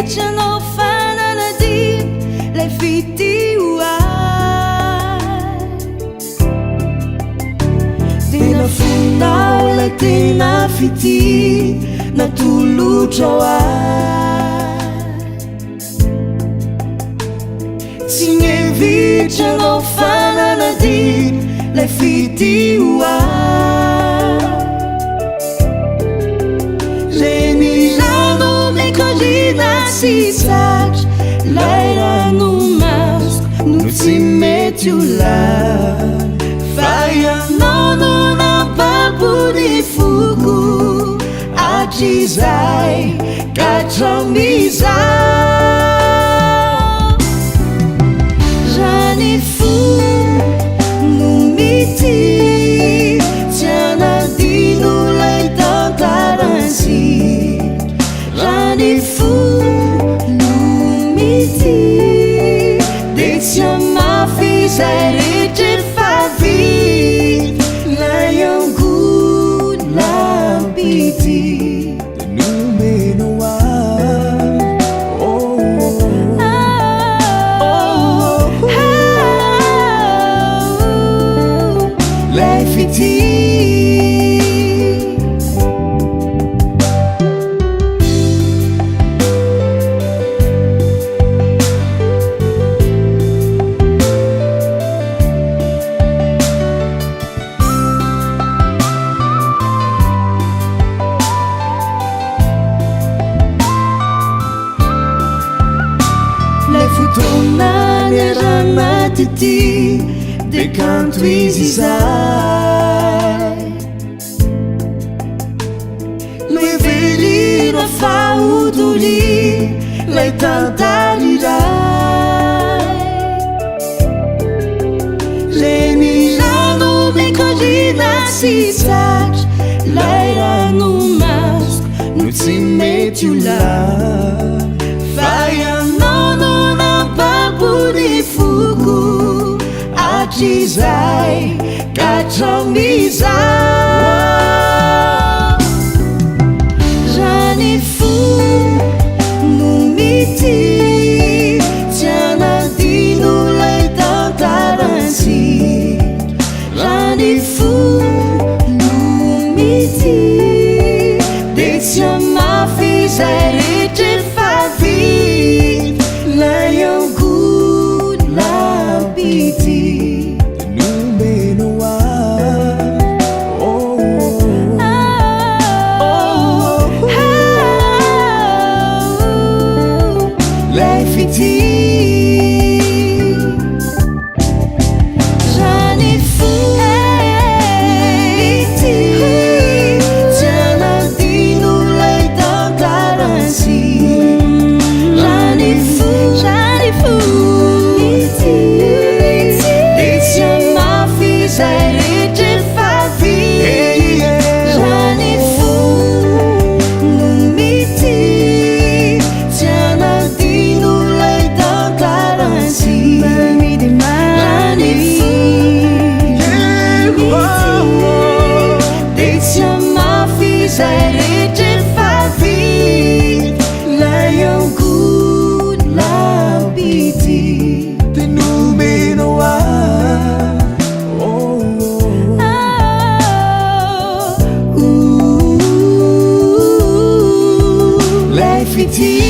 vitranao fananady lay fitioay tena fonao lay tena fity natolotrao ay tsy nevitranao fananady lay fitioay reny rano mikolina sy satry lay rano masoko no tsy mety ho lany fa ianao no nampapony foko atrizay katramizao rany fo no mity tsy anadino lay tantaranzy rany fo no mity de tsy amafy zay rehetra favy lay angolampity fotonany ranatity de kanto izy zay noevelina fahodoli lay tantariray reny rano mikolina sy satry lay rano masoko no tsy mety ho lany fa ianao no nampapony foko atrizay katramizao rany fo no mity tsy anadino lay tantaranzy rany fo no mity de tsy amafy zay rehetra favy lay angolampity lay fity rany fo mity tsy anadino lay tantaranzy rany fo mity de tsy amafy zay rehetra favy rany fo no mity tsy anadino lay tantaranzy rany fo mity de tsy amafy zay rehetra favy lay angolampity tenomeno lay fity